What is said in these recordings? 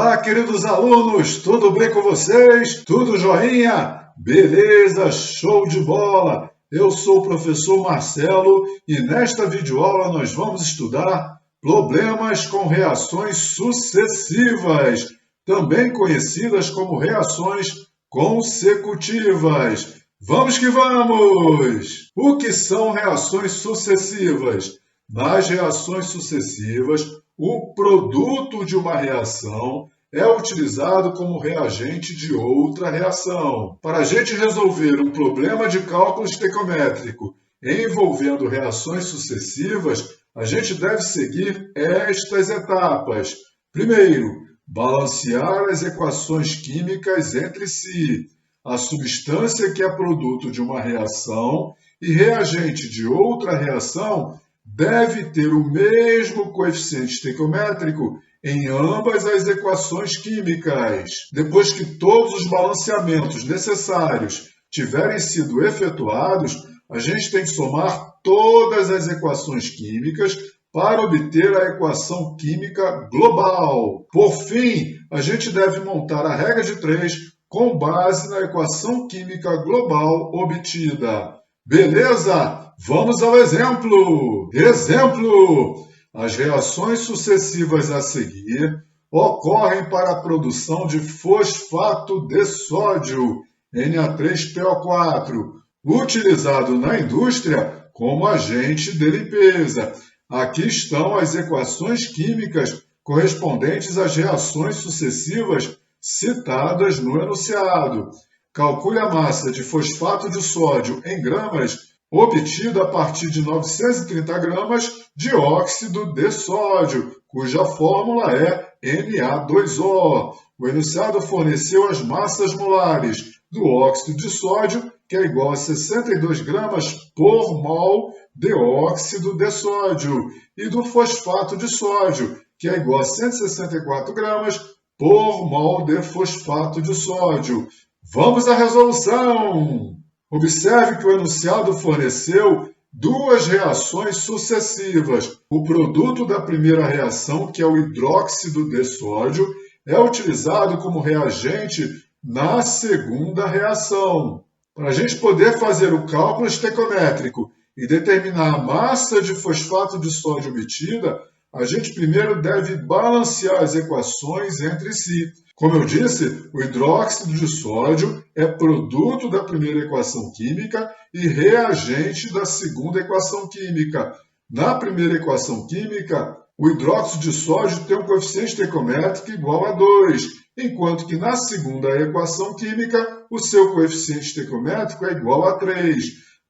Olá, queridos alunos, tudo bem com vocês? Tudo joinha? Beleza, show de bola! Eu sou o professor Marcelo e nesta videoaula nós vamos estudar problemas com reações sucessivas, também conhecidas como reações consecutivas. Vamos que vamos! O que são reações sucessivas? Nas reações sucessivas, o produto de uma reação é utilizado como reagente de outra reação. Para a gente resolver um problema de cálculo estequiométrico envolvendo reações sucessivas, a gente deve seguir estas etapas. Primeiro, balancear as equações químicas entre si. A substância que é produto de uma reação e reagente de outra reação deve ter o mesmo coeficiente estequiométrico em ambas as equações químicas. Depois que todos os balanceamentos necessários tiverem sido efetuados, a gente tem que somar todas as equações químicas para obter a equação química global. Por fim, a gente deve montar a regra de 3 com base na equação química global obtida. Beleza? Vamos ao exemplo! Exemplo! As reações sucessivas a seguir ocorrem para a produção de fosfato de sódio, Na3PO4, utilizado na indústria como agente de limpeza. Aqui estão as equações químicas correspondentes às reações sucessivas citadas no enunciado. Calcule a massa de fosfato de sódio em gramas obtida a partir de 930 gramas de óxido de sódio, cuja fórmula é Na2O. O enunciado forneceu as massas molares do óxido de sódio, que é igual a 62 gramas por mol de óxido de sódio, e do fosfato de sódio, que é igual a 164 gramas por mol de fosfato de sódio. Vamos à resolução! Observe que o enunciado forneceu duas reações sucessivas. O produto da primeira reação, que é o hidróxido de sódio, é utilizado como reagente na segunda reação. Para a gente poder fazer o cálculo estequiométrico e determinar a massa de fosfato de sódio obtida, a gente primeiro deve balancear as equações entre si. Como eu disse, o hidróxido de sódio é produto da primeira equação química e reagente da segunda equação química. Na primeira equação química, o hidróxido de sódio tem um coeficiente estequiométrico igual a 2, enquanto que na segunda equação química, o seu coeficiente estequiométrico é igual a 3.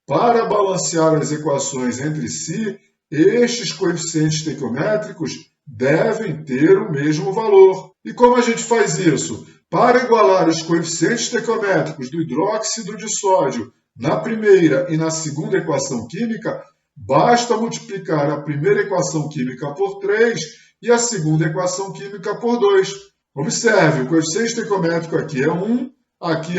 Para balancear as equações entre si, estes coeficientes estequiométricos devem ter o mesmo valor. E como a gente faz isso? Para igualar os coeficientes estequiométricos do hidróxido de sódio na primeira e na segunda equação química, basta multiplicar a primeira equação química por 3 e a segunda equação química por 2. Observe, o coeficiente estequiométrico aqui é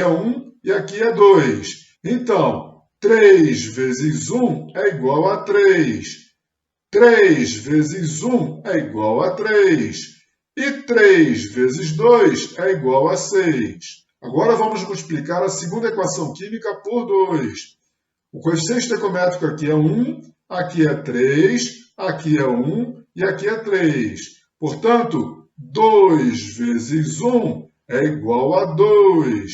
1 e aqui é 2. Então, 3 vezes 1 é igual a 3. 3 vezes 1 é igual a 3. E 3 vezes 2 é igual a 6. Agora vamos multiplicar a segunda equação química por 2. O coeficiente estequiométrico aqui é 1, aqui é 3, aqui é 1 e aqui é 3. Portanto, 2 vezes 1 é igual a 2.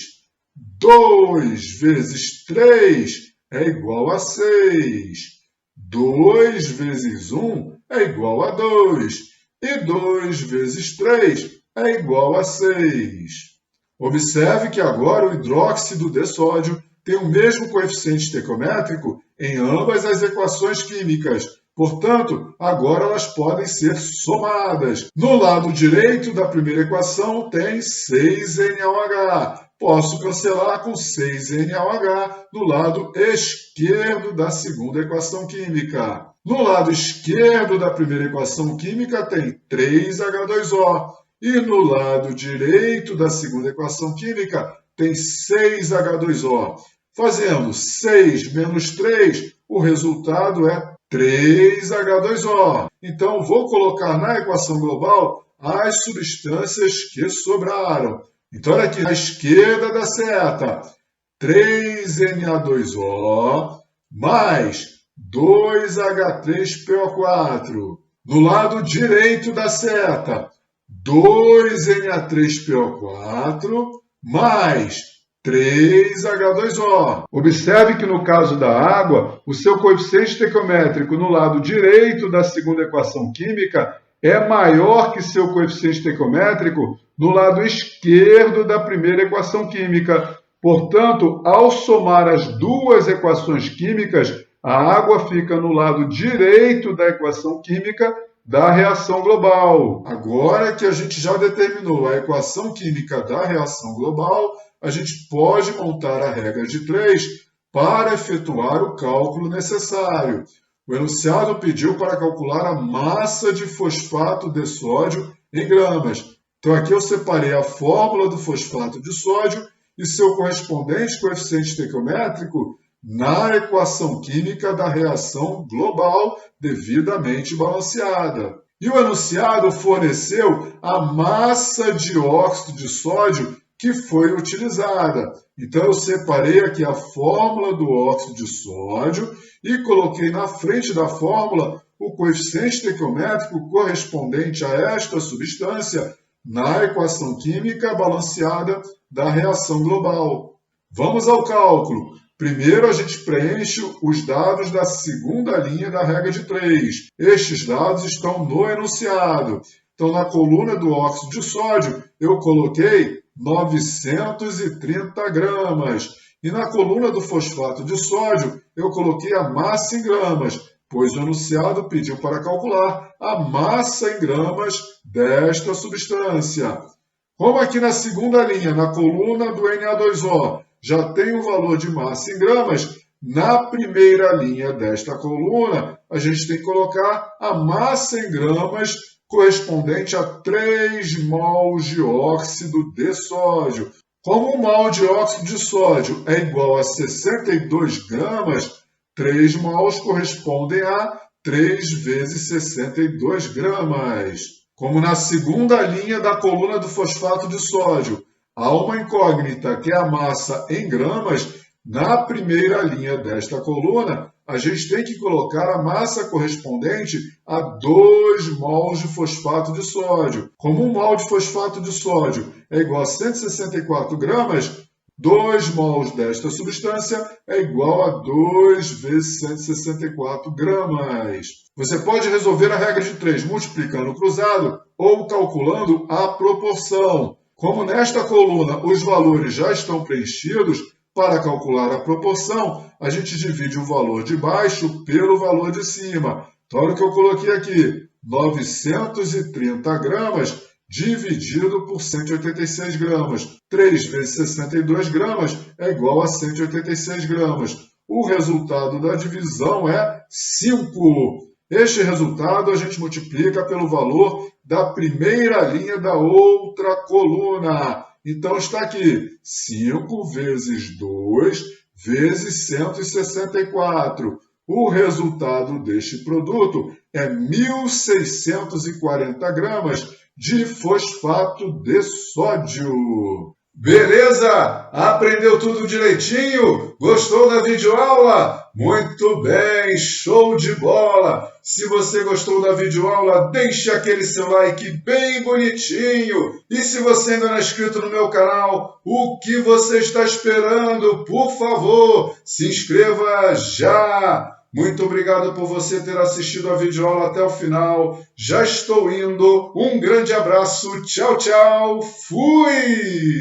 2 vezes 3 é igual a 6. 2 vezes 1 é igual a 2. E 2 vezes 3 é igual a 6. Observe que agora o hidróxido de sódio tem o mesmo coeficiente estequiométrico em ambas as equações químicas. Portanto, agora elas podem ser somadas. No lado direito da primeira equação tem 6NaOH. Posso cancelar com 6NaOH no lado esquerdo da segunda equação química. No lado esquerdo da primeira equação química tem 3H2O. E no lado direito da segunda equação química tem 6H2O. Fazendo 6 menos 3, o resultado é 3H2O. Então, vou colocar na equação global as substâncias que sobraram. Então, olha aqui, à esquerda da seta, 3Na2O mais 2H3PO4. No lado direito da seta, 2Na3PO4 mais 3H2O. Observe que no caso da água, o seu coeficiente estequiométrico no lado direito da segunda equação química é maior que seu coeficiente estequiométrico no lado esquerdo da primeira equação química. Portanto, ao somar as duas equações químicas, a água fica no lado direito da equação química da reação global. Agora que a gente já determinou a equação química da reação global, a gente pode montar a regra de 3 para efetuar o cálculo necessário. O enunciado pediu para calcular a massa de fosfato de sódio em gramas. Então aqui eu separei a fórmula do fosfato de sódio e seu correspondente coeficiente estequiométrico na equação química da reação global devidamente balanceada. E o enunciado forneceu a massa de óxido de sódio que foi utilizada. Então eu separei aqui a fórmula do óxido de sódio e coloquei na frente da fórmula o coeficiente estequiométrico correspondente a esta substância na equação química balanceada da reação global. Vamos ao cálculo. Primeiro, a gente preenche os dados da segunda linha da regra de 3. Estes dados estão no enunciado. Então, na coluna do óxido de sódio, eu coloquei 930 gramas. E na coluna do fosfato de sódio, eu coloquei a massa em gramas, pois o enunciado pediu para calcular a massa em gramas desta substância. Como aqui na segunda linha, na coluna do Na2O, já tem o valor de massa em gramas, na primeira linha desta coluna, a gente tem que colocar a massa em gramas correspondente a 3 mols de óxido de sódio. Como o mol de óxido de sódio é igual a 62 gramas, 3 mols correspondem a 3 vezes 62 gramas. Como na segunda linha da coluna do fosfato de sódio, há uma incógnita que é a massa em gramas, na primeira linha desta coluna, a gente tem que colocar a massa correspondente a 2 mols de fosfato de sódio. Como um mol de fosfato de sódio é igual a 164 gramas, 2 mols desta substância é igual a 2 vezes 164 gramas. Você pode resolver a regra de 3 multiplicando o cruzado ou calculando a proporção. Como nesta coluna os valores já estão preenchidos, para calcular a proporção, a gente divide o valor de baixo pelo valor de cima. Então, olha o que eu coloquei aqui, 930 gramas dividido por 186 gramas. 3 vezes 62 gramas é igual a 186 gramas. O resultado da divisão é 5. Este resultado a gente multiplica pelo valor da primeira linha da outra coluna. Então, está aqui 5 vezes 2 vezes 164. O resultado deste produto é 1.640 gramas de fosfato de sódio. Beleza? Aprendeu tudo direitinho? Gostou da videoaula? Muito bem, show de bola! Se você gostou da videoaula, deixe aquele seu like bem bonitinho. E se você ainda não é inscrito no meu canal, o que você está esperando? Por favor, se inscreva já! Muito obrigado por você ter assistido a videoaula até o final. Já estou indo. Um grande abraço. Tchau, tchau. Fui!